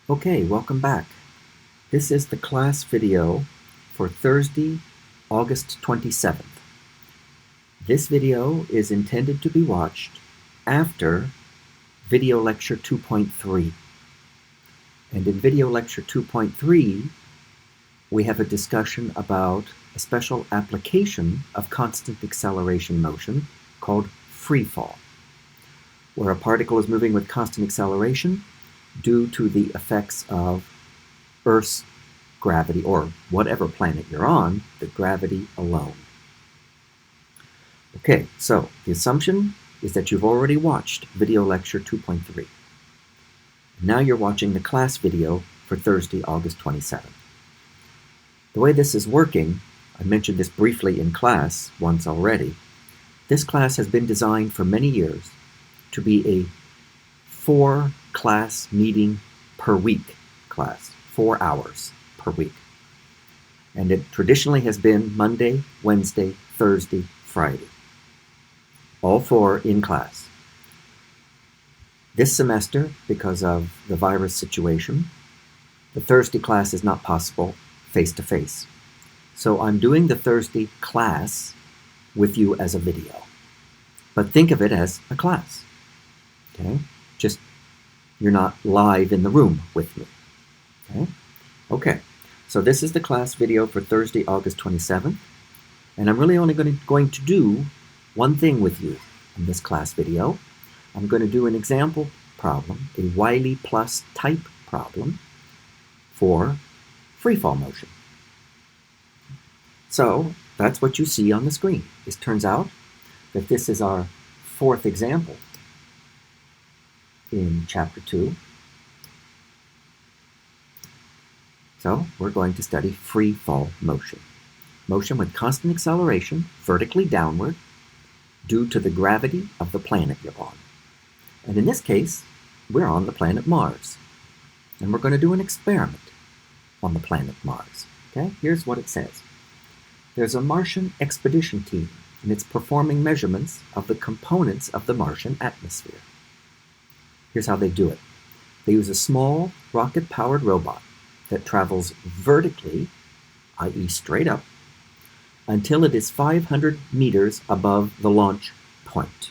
Okay, welcome back. This is the class video for Thursday, August 27th. This video is intended to be watched after video lecture 2.3. And in video lecture 2.3, we have a discussion about a special application of constant acceleration motion called free fall, where a particle is moving with constant acceleration due to the effects of Earth's gravity, or whatever planet you're on, the gravity alone. Okay, so the assumption is that you've already watched video lecture 2.3. Now you're watching the class video for Thursday, August 27th. The way this is working, I mentioned this briefly in class once already. This class has been designed for many years to be a 4-class meeting per week class, 4 hours per week. And it traditionally has been Monday, Wednesday, Thursday, Friday. All 4 in class. This semester, because of the virus situation, the Thursday class is not possible face-to-face. So I'm doing the Thursday class with you as a video. But think of it as a class. Okay? Just, you're not live in the room with me. Okay, so this is the class video for Thursday, August 27th, and I'm really only going to do one thing with you in this class video. I'm going to do an example problem, a Wiley plus type problem for freefall motion. So that's what you see on the screen. It turns out that this is our 4th example in Chapter 2. So we're going to study free fall motion. Motion with constant acceleration, vertically downward, due to the gravity of the planet you're on. And in this case, we're on the planet Mars. And we're going to do an experiment on the planet Mars. Okay, here's what it says. There's a Martian expedition team, and it's performing measurements of the components of the Martian atmosphere. Here's how they do it. They use a small rocket-powered robot that travels vertically, i.e. straight up, until it is 500 meters above the launch point,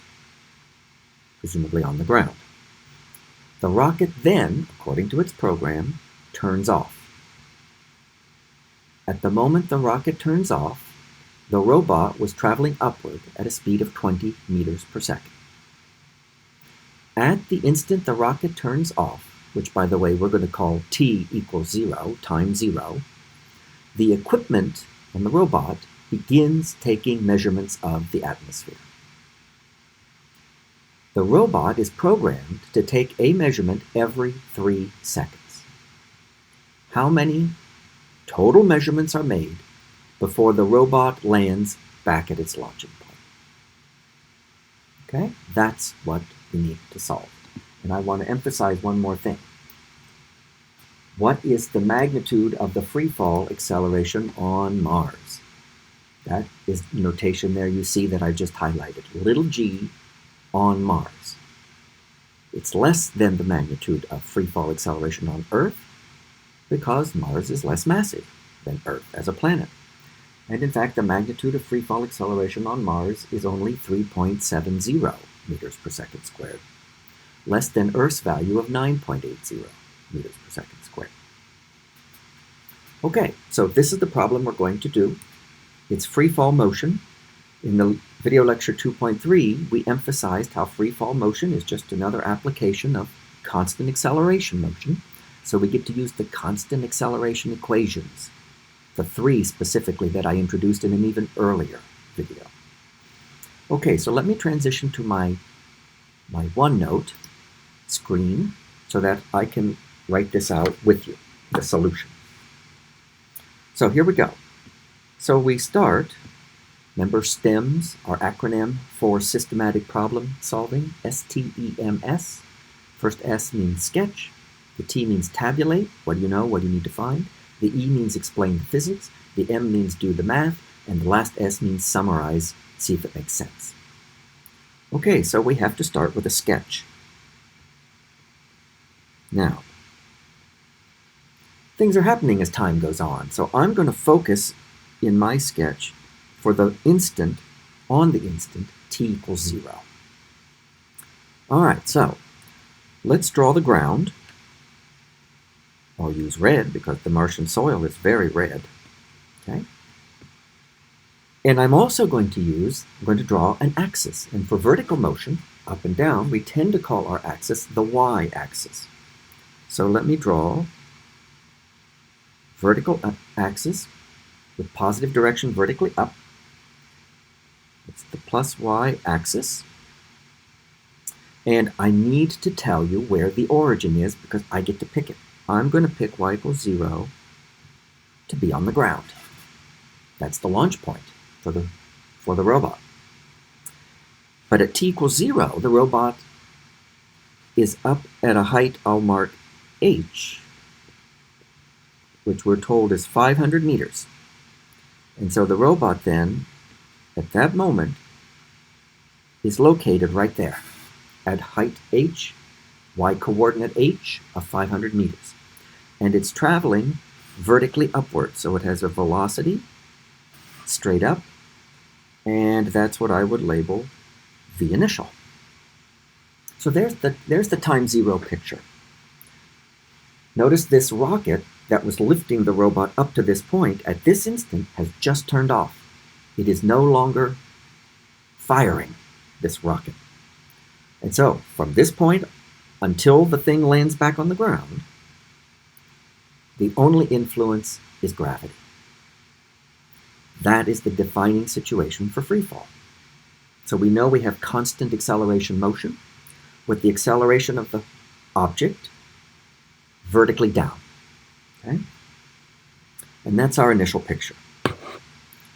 presumably on the ground. The rocket then, according to its program, turns off. At the moment the rocket turns off, the robot was traveling upward at a speed of 20 meters per second. At the instant the rocket turns off, which by the way we're going to call t equals 0, time 0, the equipment on the robot begins taking measurements of the atmosphere. The robot is programmed to take a measurement every 3 seconds. How many total measurements are made before the robot lands back at its launching point? Okay, that's what we need to solve. And I want to emphasize one more thing. What is the magnitude of the free fall acceleration on Mars? That is notation there you see that I just highlighted. Little g on Mars. It's less than the magnitude of free fall acceleration on Earth because Mars is less massive than Earth as a planet. And in fact, the magnitude of free fall acceleration on Mars is only 3.70 meters per second squared, less than Earth's value of 9.80 meters per second squared. Okay, so this is the problem we're going to do. It's free fall motion. In the video lecture 2.3, we emphasized how free fall motion is just another application of constant acceleration motion. So we get to use the constant acceleration equations, the 3 specifically that I introduced in an even earlier video. Okay, so let me transition to my OneNote screen so that I can write this out with you, the solution. So here we go. So we start, remember STEMS, our acronym for systematic problem solving, STEMS. First S means sketch, the T means tabulate, what do you know, what do you need to find, the E means explain the physics, the M means do the math, and the last S means summarize, see if it makes sense. Okay, so we have to start with a sketch. Now, things are happening as time goes on. So I'm going to focus in my sketch for the instant, on the instant, t equals 0. All right, so let's draw the ground. I'll use red because the Martian soil is very red. Okay. And I'm also going to draw an axis. And for vertical motion, up and down, we tend to call our axis the y-axis. So let me draw vertical axis with positive direction vertically up. It's the plus y-axis. And I need to tell you where the origin is because I get to pick it. I'm going to pick y equals 0 to be on the ground. That's the launch point for the robot. But at t equals 0, the robot is up at a height I'll mark h, which we're told is 500 meters. And so the robot then, at that moment, is located right there at height h, y-coordinate h of 500 meters. And it's traveling vertically upward, so it has a velocity straight up, and that's what I would label v initial. So there's the time 0 picture. Notice this rocket that was lifting the robot up to this point at this instant has just turned off. It is no longer firing this rocket. And so from this point until the thing lands back on the ground, the only influence is gravity. That is the defining situation for free fall. So we know we have constant acceleration motion with the acceleration of the object vertically down. Okay? And that's our initial picture.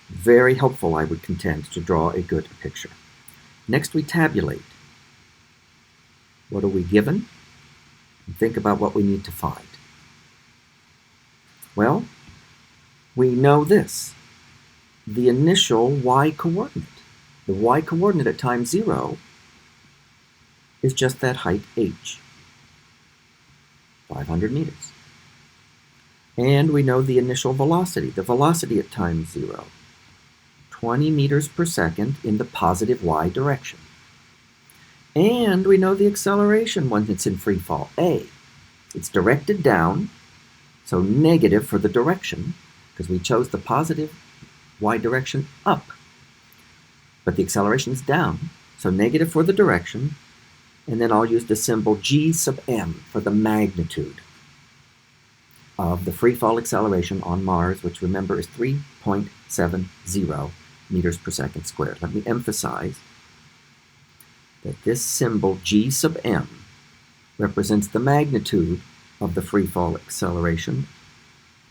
Very helpful, I would contend, to draw a good picture. Next, we tabulate. What are we given? And think about what we need to find. Well, we know this. The initial y-coordinate. The y-coordinate at time 0 is just that height h, 500 meters. And we know the initial velocity. The velocity at time 0, 20 meters per second in the positive y direction. And we know the acceleration when it's in free fall, a. It's directed down, so negative for the direction, because we chose the positive y direction up. But the acceleration is down, so negative for the direction, and then I'll use the symbol g sub m for the magnitude of the free fall acceleration on Mars, which remember is 3.70 meters per second squared. Let me emphasize that this symbol g sub m represents the magnitude of the free fall acceleration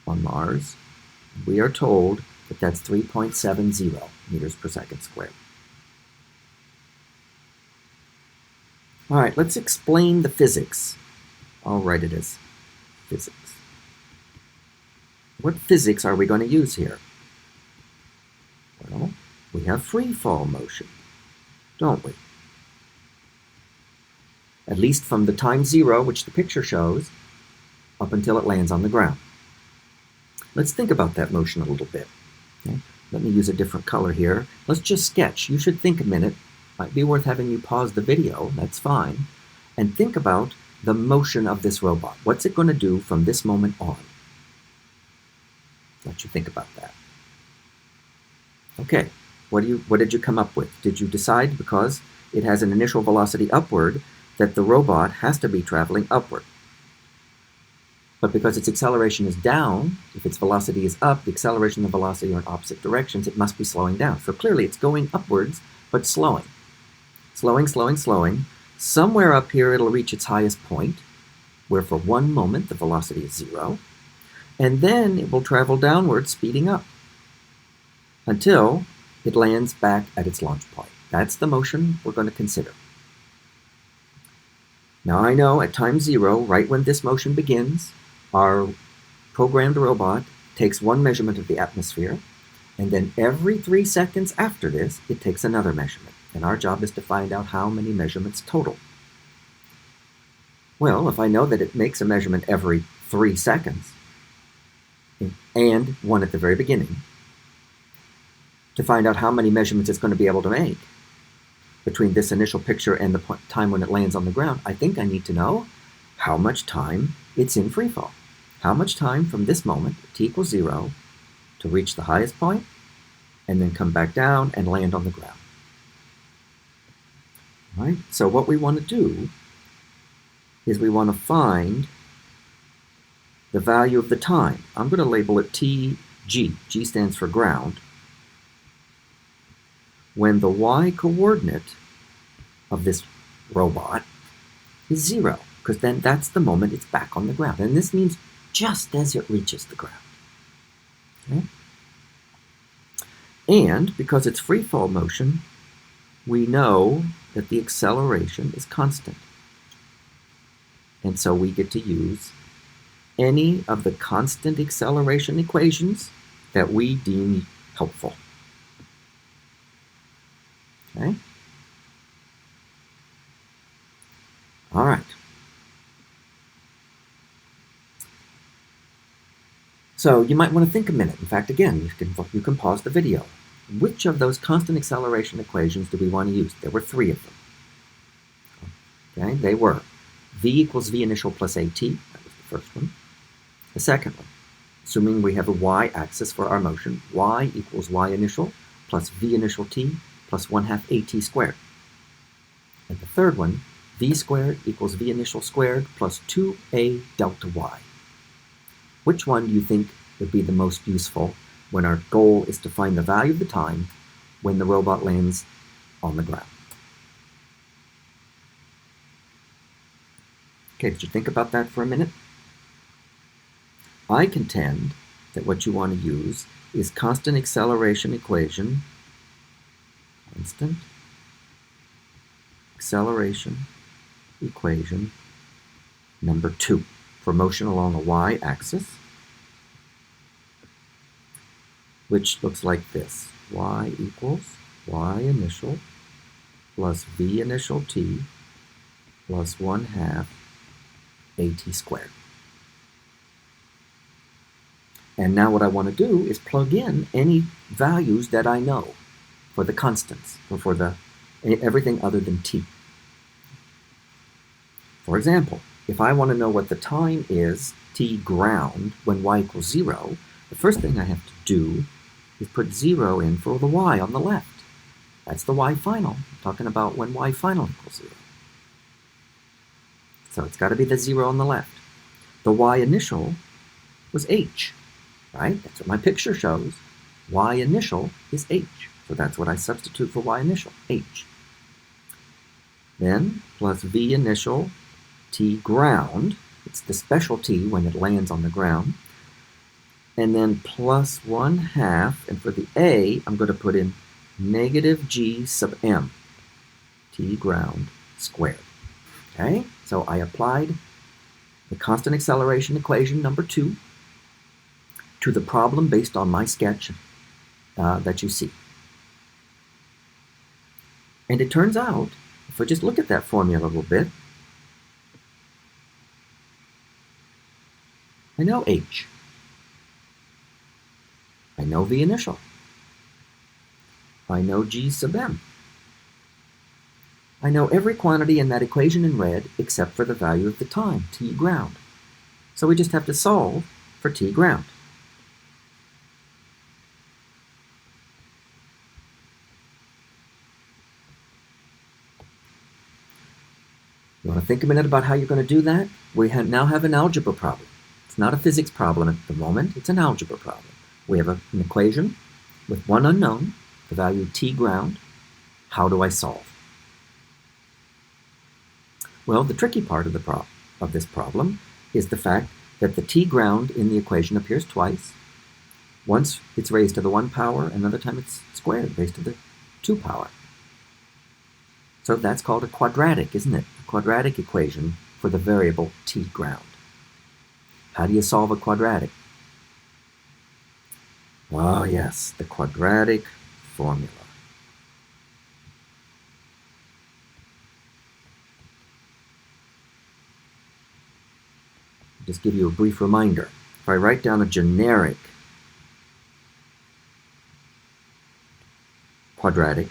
on Mars. We are told that that's 3.70 meters per second squared. All right, let's explain the physics. I'll write it as physics. What physics are we going to use here? Well, we have free fall motion, don't we? At least from the time 0, which the picture shows, up until it lands on the ground. Let's think about that motion a little bit. Okay? Let me use a different color here. Let's just sketch. You should think a minute. Might be worth having you pause the video, that's fine, and think about the motion of this robot. What's it going to do from this moment on? Let you think about that. Okay, what did you come up with? Did you decide because it has an initial velocity upward that the robot has to be traveling upward? But because its acceleration is down, if its velocity is up, the acceleration and the velocity are in opposite directions, it must be slowing down. So clearly it's going upwards, but slowing. Slowing, slowing, slowing. Somewhere up here it'll reach its highest point, where for one moment the velocity is 0, and then it will travel downward, speeding up, until it lands back at its launch point. That's the motion we're going to consider. Now I know at time 0, right when this motion begins, our programmed robot takes one measurement of the atmosphere, and then every 3 seconds after this, it takes another measurement. And our job is to find out how many measurements total. Well, if I know that it makes a measurement every 3 seconds, and one at the very beginning, to find out how many measurements it's going to be able to make between this initial picture and the time when it lands on the ground, I think I need to know how much time it's in free fall. How much time from this moment, t equals 0, to reach the highest point, and then come back down and land on the ground. All right? So what we want to do is we want to find the value of the time. I'm going to label it TG. G stands for ground. When the y coordinate of this robot is 0, because then that's the moment it's back on the ground. And this means just as it reaches the ground. Okay? And because it's free fall motion, we know that the acceleration is constant. And so we get to use any of the constant acceleration equations that we deem helpful. Okay? All right. So you might want to think a minute. In fact, again, you can pause the video. Which of those constant acceleration equations do we want to use? There were 3 of them. Okay, they were v equals v initial plus at. That was the first one. The second one, assuming we have a y-axis for our motion, y equals y initial plus v initial t plus 1/2 at squared. And the third one, v squared equals v initial squared plus 2a delta y. Which one do you think would be the most useful when our goal is to find the value of the time when the robot lands on the ground? Okay, did you think about that for a minute? I contend that what you want to use is constant acceleration equation, constant acceleration equation number 2 for motion along a y-axis, which looks like this. Y equals y initial plus v initial t plus 1/2 at squared. And now what I want to do is plug in any values that I know for the constants, or for everything other than t. For example, if I want to know what the time is, t ground, when y equals 0, the first thing I have to do is put 0 in for the y on the left. That's the y final. I'm talking about when y final equals 0. So it's got to be the 0 on the left. The y initial was h, right? That's what my picture shows. Y initial is h. So that's what I substitute for y initial, h. Then plus v initial t ground. It's the special t when it lands on the ground. And then plus 1/2, and for the a, I'm going to put in negative g sub m, t ground squared. Okay, so I applied the constant acceleration equation number 2 to the problem based on my sketch that you see. And it turns out, if we just look at that formula a little bit, I know h. I know v initial. I know g sub m. I know every quantity in that equation in red except for the value of the time, t ground. So we just have to solve for t ground. You want to think a minute about how you're going to do that? We now have an algebra problem. It's not a physics problem at the moment, it's an algebra problem. We have an equation with one unknown, the value t ground. How do I solve? Well, the tricky part of this problem is the fact that the t ground in the equation appears twice. Once it's raised to the 1 power, another time it's squared, raised to the 2 power. So that's called a quadratic, isn't it? A quadratic equation for the variable t ground. How do you solve a quadratic? Oh yes, the quadratic formula. Just give you a brief reminder. if I write down a generic quadratic,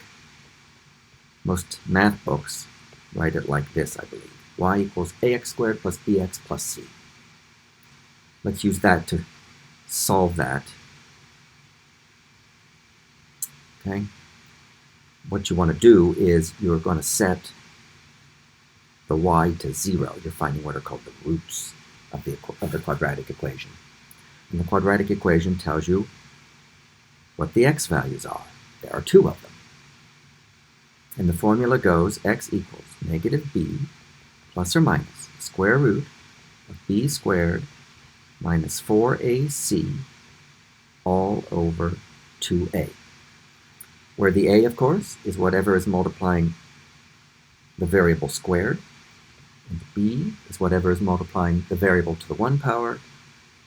most math books write it like this, I believe. Y equals ax squared plus bx plus c. Let's use that to solve that. Okay? What you want to do is you're going to set the y to 0. You're finding what are called the roots of the quadratic equation. And the quadratic equation tells you what the x values are. There are 2 of them. And the formula goes x equals negative b plus or minus square root of b squared minus 4ac all over 2a. Where the a, of course, is whatever is multiplying the variable squared, and the b is whatever is multiplying the variable to the 1 power,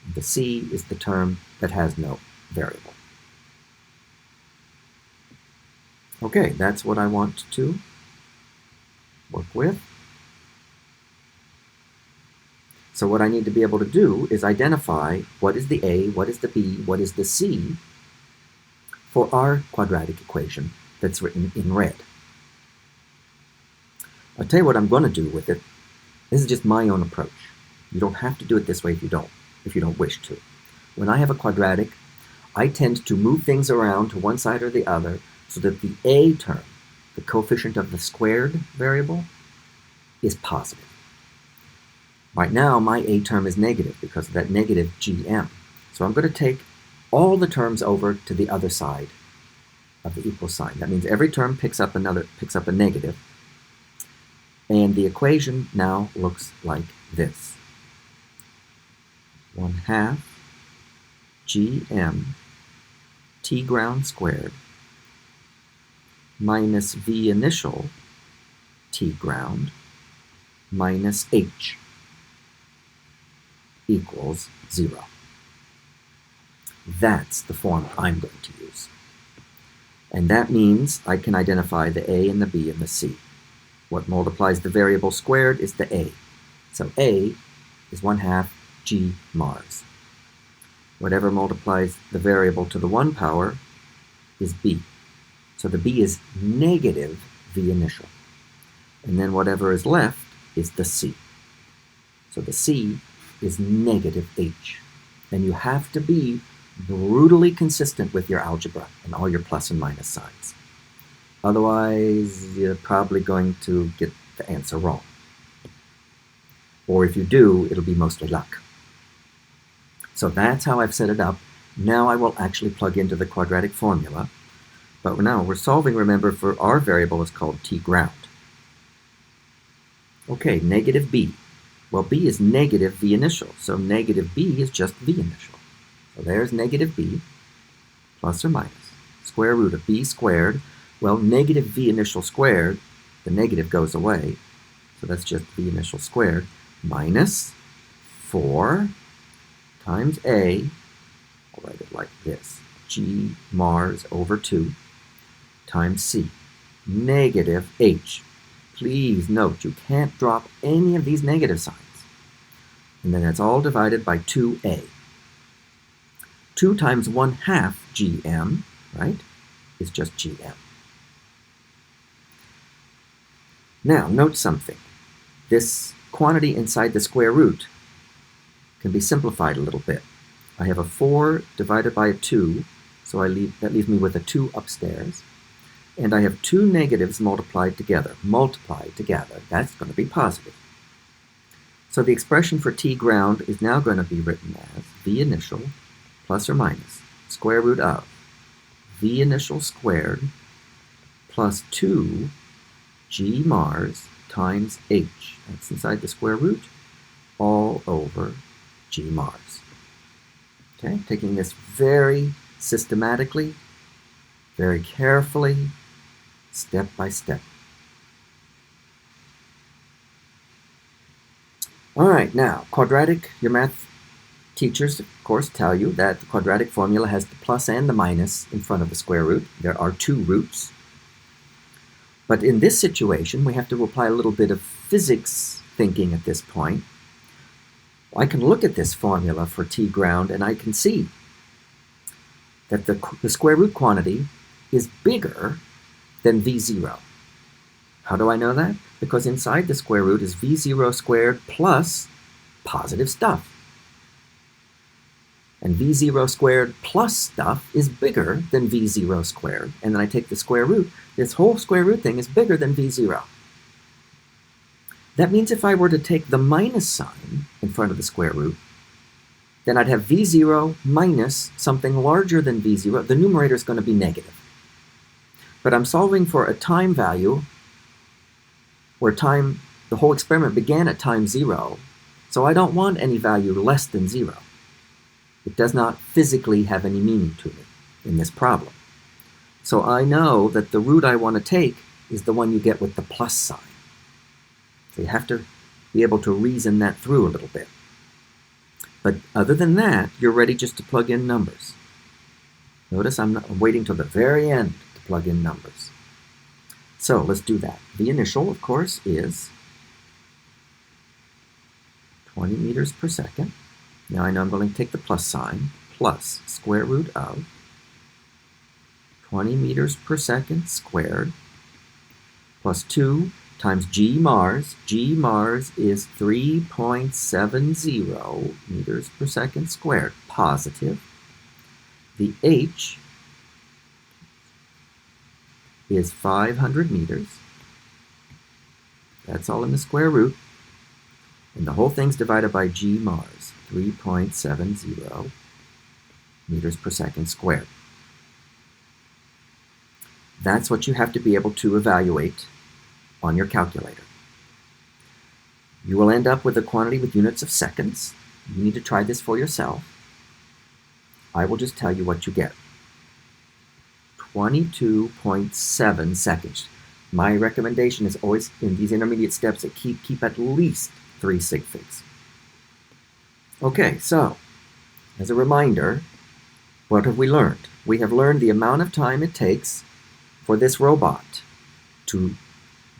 and the c is the term that has no variable. Okay, that's what I want to work with. So what I need to be able to do is identify what is the a, what is the b, what is the c for our quadratic equation that's written in red. I'll tell you what I'm going to do with it. This is just my own approach. You don't have to do it this way if you don't wish to. When I have a quadratic, I tend to move things around to one side or the other so that the a term, the coefficient of the squared variable, is positive. Right now, my a term is negative because of that negative gm. So I'm going to take all the terms over to the other side of the equal sign. That means every term picks up a negative, and the equation now looks like this: 1/2 gm t ground squared minus v initial t ground minus h equals 0. That's the form I'm going to use. And that means I can identify the a and the b and the c. What multiplies the variable squared is the a. So a is 1/2 g Mars. Whatever multiplies the variable to the 1 power is b. So the b is negative v initial. And then whatever is left is the c. So the c is negative h. And you have to be brutally consistent with your algebra and all your plus and minus signs. Otherwise, you're probably going to get the answer wrong. Or if you do, it'll be mostly luck. So that's how I've set it up. Now I will actually plug into the quadratic formula. But now we're solving, remember, for our variable is called t ground. Okay, negative b. Well, b is negative v initial, so negative b is just v initial. So there's negative b plus or minus square root of b squared. Well, negative v initial squared, the negative goes away, so that's just v initial squared, minus 4 times a, I'll write it like this, g Mars over 2 times c, negative h. Please note, you can't drop any of these negative signs. And then that's all divided by 2a. 2 times 1/2 gm, right, is just gm. Now, note something. This quantity inside the square root can be simplified a little bit. I have a 4 divided by a 2, so that leaves me with a 2 upstairs. And I have 2 negatives multiplied together. That's going to be positive. So the expression for t ground is now going to be written as v initial plus or minus square root of v initial squared plus 2 g Mars times h. That's inside the square root, all over g Mars. Okay, taking this very systematically, very carefully, step by step. All right, now, quadratic, your math teachers, of course, tell you that the quadratic formula has the plus and the minus in front of the square root. There are 2 roots. But in this situation, we have to apply a little bit of physics thinking at this point. I can look at this formula for t ground and I can see that the square root quantity is bigger than v0. How do I know that? Because inside the square root is v0 squared plus positive stuff. And v0 squared plus stuff is bigger than v0 squared. And then I take the square root. This whole square root thing is bigger than v0. That means if I were to take the minus sign in front of the square root, then I'd have v0 minus something larger than v0. The numerator is going to be negative. But I'm solving for a time value where the whole experiment began at time 0, so I don't want any value less than 0. It does not physically have any meaning to me in this problem. So I know that the root I want to take is the one you get with the plus sign. So you have to be able to reason that through a little bit. But other than that, you're ready just to plug in numbers. Notice I'm waiting till the very end to plug in numbers. So let's do that. The initial, of course, is 20 meters per second. Now I know I'm going to take the plus sign, plus square root of 20 meters per second squared, plus 2 times g mars. G mars is 3.70 meters per second squared, positive. The h is 500 meters. That's all in the square root. And the whole thing's divided by g mars, 3.70 meters per second squared. That's what you have to be able to evaluate on your calculator. You will end up with a quantity with units of seconds. You need to try this for yourself. I will just tell you what you get. 22.7 seconds. My recommendation is always in these intermediate steps that keep at least 3 sig figs. Okay, so as a reminder, what have we learned? We have learned the amount of time it takes for this robot to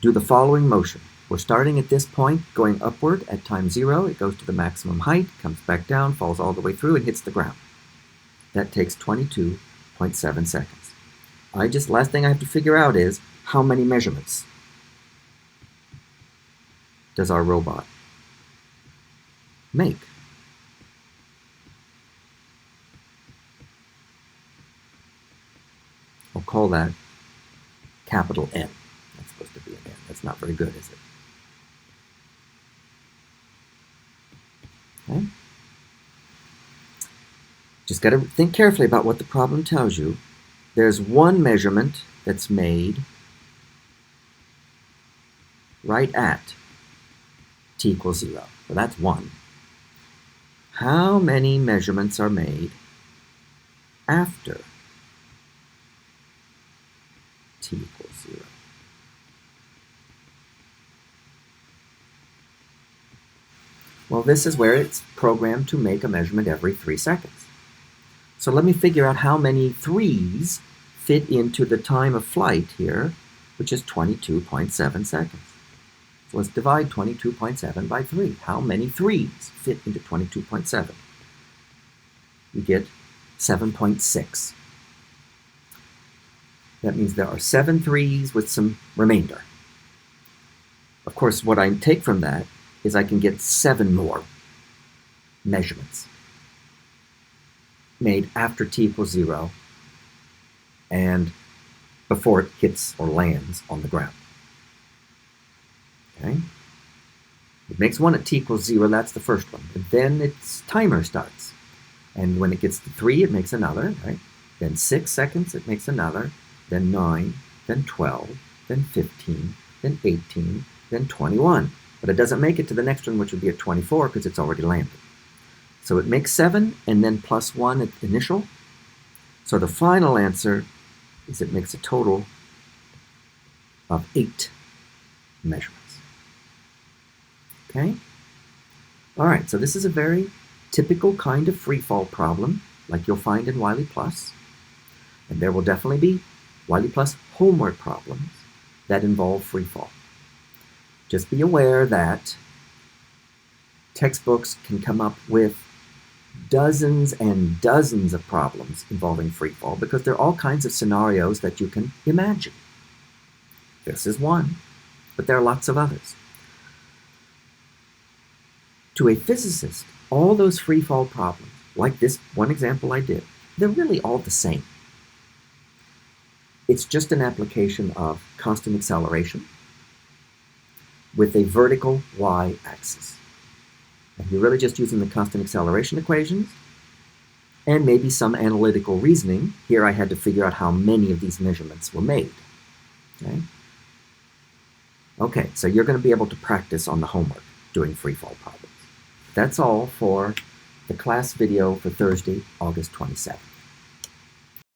do the following motion. We're starting at this point, going upward at time 0. It goes to the maximum height, comes back down, falls all the way through, and hits the ground. That takes 22.7 seconds. Last thing I have to figure out is how many measurements does our robot make? I'll call that capital N. That's supposed to be an N. That's not very good, is it? Okay. Just got to think carefully about what the problem tells you. There's one measurement that's made right at t equals 0. So that's one. How many measurements are made after t equals 0? Well, this is where it's programmed to make a measurement every 3 seconds. So let me figure out how many 3s fit into the time of flight here, which is 22.7 seconds. So let's divide 22.7 by 3. How many 3s fit into 22.7? You get 7.6. That means there are 7 3s with some remainder. Of course, what I take from that is I can get 7 more measurements made after t equals 0 and before it hits or lands on the ground. Okay? It makes one at t equals 0, that's the first one. And then its timer starts. And when it gets to 3, it makes another, right? Then 6 seconds, it makes another. Then 9, then 12, then 15, then 18, then 21. But it doesn't make it to the next one, which would be at 24, because it's already landed. So it makes 7, and then plus 1 at initial. So the final answer is it makes a total of 8 measurements. Okay? All right, so this is a very typical kind of free fall problem, like you'll find in Wiley Plus. And there will definitely be Wiley Plus homework problems that involve free fall. Just be aware that Textbooks can come up with dozens and dozens of problems involving free fall because there are all kinds of scenarios that you can imagine. This is one, but there are lots of others. To a physicist, all those free fall problems, like this one example I did, they're really all the same. It's just an application of constant acceleration with a vertical y-axis. And you're really just using the constant acceleration equations and maybe some analytical reasoning. Here I had to figure out how many of these measurements were made. Okay, so you're going to be able to practice on the homework doing free fall problems. That's all for the class video for Thursday, August 27th.